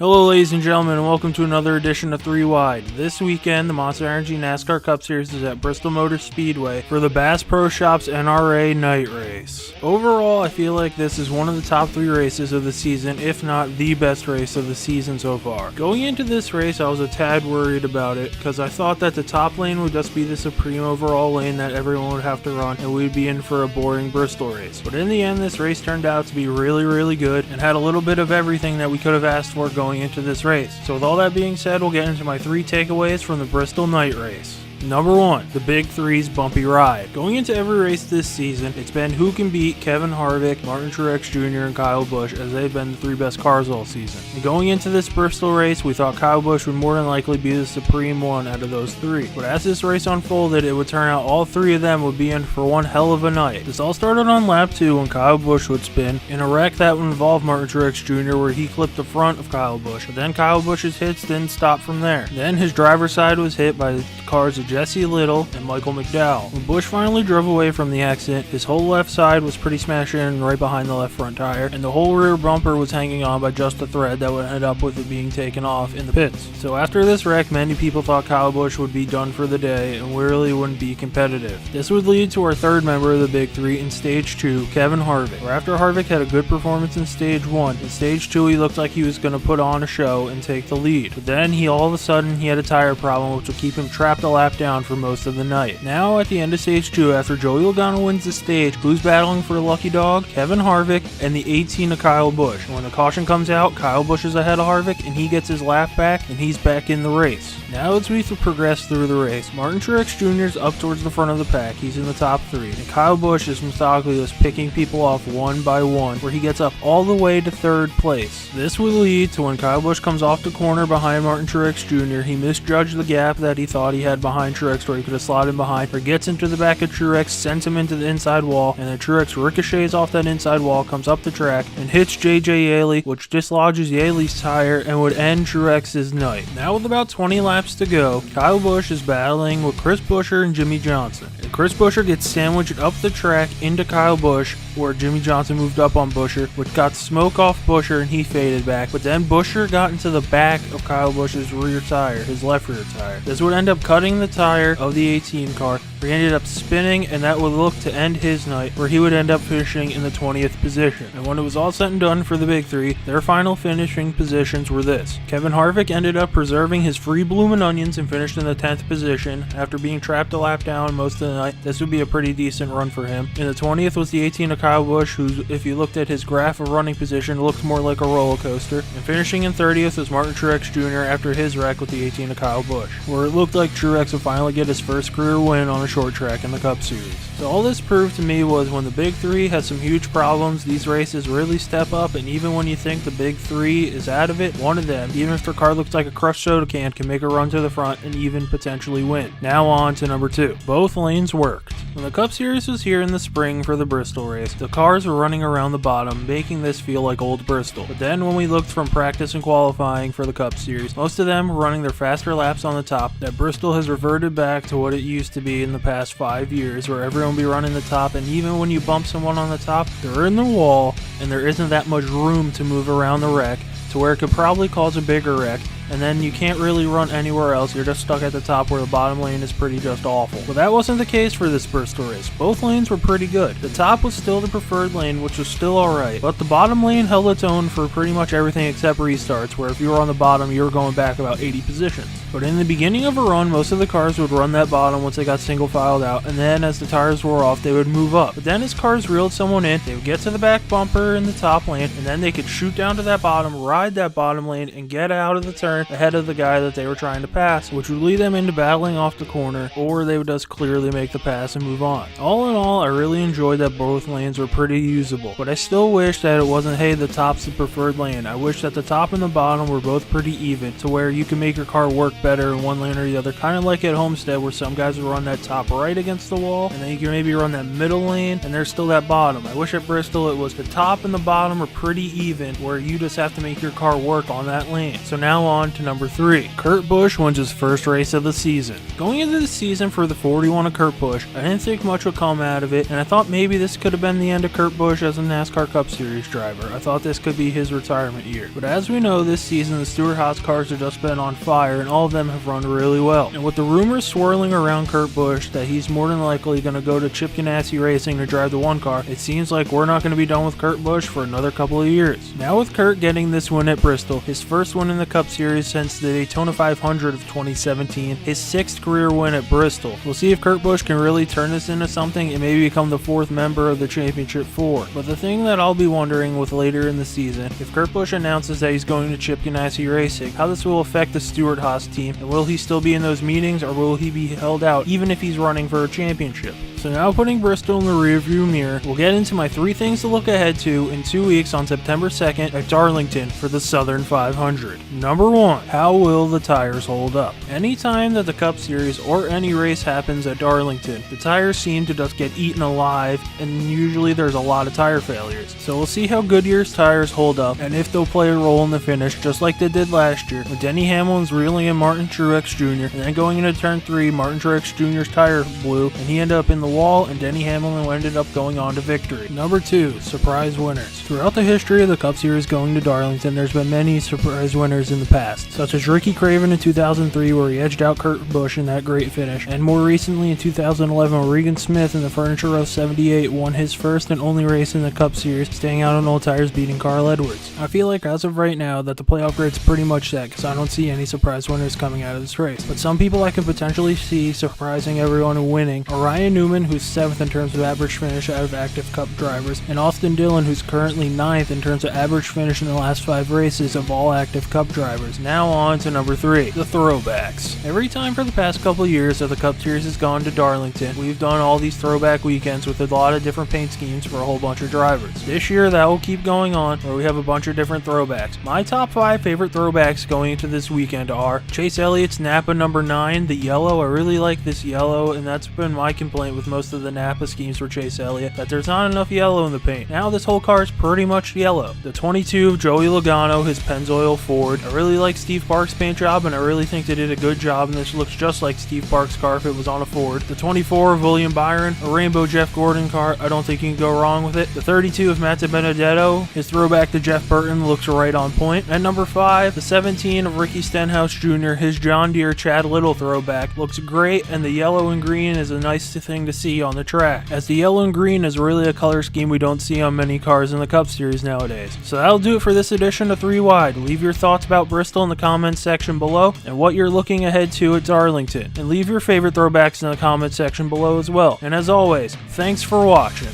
Hello ladies and gentlemen, and welcome to another edition of 3 Wide. This weekend, the Monster Energy NASCAR Cup Series is at Bristol Motor Speedway for the Bass Pro Shops NRA Night Race. Overall, I feel like this is one of the top 3 races of the season, if not the best race of the season so far. Going into this race, I was a tad worried about it, because I thought that the top lane would just be the supreme overall lane that everyone would have to run, and we'd be in for a boring Bristol race. But in the end, this race turned out to be really good, and had a little bit of everything that we could have asked for going into this race. So with all that being said, we'll get into my 3 takeaways from the Bristol Night Race. Number 1, the Big Three's bumpy ride. Going into every race this season, it's been who can beat Kevin Harvick, Martin Truex Jr., and Kyle Busch, as they've been the 3 best cars all season. And going into this Bristol race, we thought Kyle Busch would more than likely be the supreme one out of those 3. But as this race unfolded, it would turn out all 3 of them would be in for one hell of a night. This all started on lap 2 when Kyle Busch would spin in a wreck that would involve Martin Truex Jr., where he clipped the front of Kyle Busch. But then Kyle Busch's hits didn't stop from there. Then his driver's side was hit by the cars of Jesse Little and Michael McDowell. When Busch finally drove away from the accident, his whole left side was pretty smashed in right behind the left front tire, and the whole rear bumper was hanging on by just a thread that would end up with it being taken off in the pits. So after this wreck, many people thought Kyle Busch would be done for the day and really wouldn't be competitive. This would lead to our 3rd member of the Big Three in Stage 2, Kevin Harvick. Where after Harvick had a good performance in Stage 1, in Stage 2 he looked like he was going to put on a show and take the lead. But then all of a sudden he had a tire problem, which would keep him trapped a lap down for most of the night. Now at the end of Stage 2, after Joey Logano wins the stage, who's battling for the lucky dog? Kevin Harvick and the 18 of Kyle Busch. When the caution comes out, Kyle Busch is ahead of Harvick and he gets his lap back and he's back in the race. Now as we progress through the race, Martin Truex Jr. is up towards the front of the pack. He's in the top 3. And Kyle Busch is methodically just picking people off one by one, where he gets up all the way to 3rd place. This will lead to when Kyle Busch comes off the corner behind Martin Truex Jr., he misjudged the gap that he thought he had behind Truex, where he could have slotted behind, or gets into the back of Truex, sends him into the inside wall, and then Truex ricochets off that inside wall, comes up the track, and hits JAYDEGARROW, which dislodges Yaley's tire and would end Truex's night. Now with about 20 laps to go, Kyle Busch is battling with Chris Buescher and Jimmy Johnson. And Chris Buescher gets sandwiched up the track into Kyle Busch, where Jimmy Johnson moved up on Buescher, which got smoke off Buescher and he faded back. But then Buescher got into the back of Kyle Busch's rear tire, his left rear tire. This would end up cutting the tire of the 18 car, where he ended up spinning, and that would look to end his night, where he would end up finishing in the 20th position. And when it was all said and done for the Big Three, their final finishing positions were this. Kevin Harvick ended up preserving his free bloomin' onions and finished in the 10th position. After being trapped a lap down most of the night, this would be a pretty decent run for him. In the 20th was the 18 of Kyle Busch, who, if you looked at his graph of running position, looked more like a roller coaster. And finishing in 30th was Martin Truex Jr. after his wreck with the 18 of Kyle Busch, where it looked like Truex would finally get his first career win on a short track in the Cup Series. So all this proved to me was when the Big Three has some huge problems, these races really step up, and even when you think the Big Three is out of it, one of them, even if their car looks like a crushed soda can make a run to the front and even potentially win. Now on to number 2. Both lanes worked. When the Cup Series was here in the spring for the Bristol race, the cars were running around the bottom, making this feel like old Bristol. But then when we looked from practice and qualifying for the Cup Series, most of them were running their faster laps on the top. That Bristol has reverted back to what it used to be in the past 5 years, where everyone will be running the top, and even when you bump someone on the top, they're in the wall and there isn't that much room to move around the wreck, to where it could probably cause a bigger wreck, and then you can't really run anywhere else. You're just stuck at the top, where the bottom lane is pretty just awful. But that wasn't the case for this Bristol race. Both lanes were pretty good. The top was still the preferred lane, which was still alright, but the bottom lane held its own for pretty much everything except restarts, where if you were on the bottom, you were going back about 80 positions. But in the beginning of a run, most of the cars would run that bottom once they got single filed out, and then as the tires wore off, they would move up. But then as cars reeled someone in, they would get to the back bumper in the top lane, and then they could shoot down to that bottom, ride that bottom lane, and get out of the turn ahead of the guy that they were trying to pass, which would lead them into battling off the corner, or they would just clearly make the pass and move on. All in all, I really enjoyed that both lanes were pretty usable, but I still wish that it wasn't, hey, the top's the preferred lane. I wish that the top and the bottom were both pretty even, to where you can make your car work better in one lane or the other, kind of like at Homestead, where some guys would run that top right against the wall, and then you can maybe run that middle lane, and there's still that bottom. I wish at Bristol it was the top and the bottom are pretty even, where you just have to make your car work on that lane. So now on on to number 3. Kurt Busch wins his first race of the season. Going into the season for the 41 of Kurt Busch, I didn't think much would come out of it, and I thought maybe this could have been the end of Kurt Busch as a NASCAR Cup Series driver. I thought this could be his retirement year. But as we know, this season the Stewart-Haas cars have just been on fire, and all of them have run really well. And with the rumors swirling around Kurt Busch that he's more than likely going to go to Chip Ganassi Racing to drive the 1 car, it seems like we're not going to be done with Kurt Busch for another couple of years. Now with Kurt getting this win at Bristol, his first win in the Cup Series since the Daytona 500 of 2017, his 6th career win at Bristol. We'll see if Kurt Busch can really turn this into something and maybe become the 4th member of the Championship 4. But the thing that I'll be wondering with later in the season, if Kurt Busch announces that he's going to Chip Ganassi Racing, how this will affect the Stewart-Haas team, and will he still be in those meetings or will he be held out even if he's running for a championship? So now putting Bristol in the rearview mirror, we'll get into my 3 things to look ahead to in 2 weeks on September 2nd at Darlington for the Southern 500. Number 1, how will the tires hold up? Anytime that the Cup Series or any race happens at Darlington, the tires seem to just get eaten alive, and usually there's a lot of tire failures. So we'll see how Goodyear's tires hold up and if they'll play a role in the finish just like they did last year, with Denny Hamlin's reeling in Martin Truex Jr. and then going into turn 3, Martin Truex Jr.'s tire blew and he ended up in the wall, and Denny Hamlin ended up going on to victory. Number 2, surprise winners. Throughout the history of the Cup Series going to Darlington, there's been many surprise winners in the past, such as Ricky Craven in 2003 where he edged out Kurt Busch in that great finish, and more recently in 2011 Regan Smith in the Furniture Row 78 won his first and only race in the Cup Series, staying out on old tires beating Carl Edwards. I feel like as of right now that the playoff grid's pretty much set because I don't see any surprise winners coming out of this race, but some people I can potentially see surprising everyone and winning are Ryan Newman, who's 7th in terms of average finish out of active Cup drivers, and Austin Dillon, who's currently 9th in terms of average finish in the last 5 races of all active Cup drivers. Now on to number 3, the throwbacks. Every time for the past couple years that the Cup Series has gone to Darlington, we've done all these throwback weekends with a lot of different paint schemes for a whole bunch of drivers. This year that will keep going on where we have a bunch of different throwbacks. My top 5 favorite throwbacks going into this weekend are Chase Elliott's Napa number 9, the yellow. I really like this yellow, and that's been my complaint with most of the Napa schemes for Chase Elliott, that there's not enough yellow in the paint. Now this whole car is pretty much yellow. The 22 of Joey Logano, his Pennzoil Ford. I really like Steve Parks' paint job, and I really think they did a good job, and this looks just like Steve Parks' car if it was on a Ford. The 24 of William Byron, a rainbow Jeff Gordon car. I don't think you can go wrong with it. The 32 of Matt DiBenedetto, his throwback to Jeff Burton, looks right on point. And number 5, the 17 of Ricky Stenhouse Jr., his John Deere Chad Little throwback, looks great, and the yellow and green is a nice thing to see on the track, as the yellow and green is really a color scheme we don't see on many cars in the Cup Series nowadays. So that'll do it for this edition of 3 Wide. Leave your thoughts about Bristol in the comments section below and what you're looking ahead to at Darlington, and leave your favorite throwbacks in the comments section below as well. And as always, thanks for watching.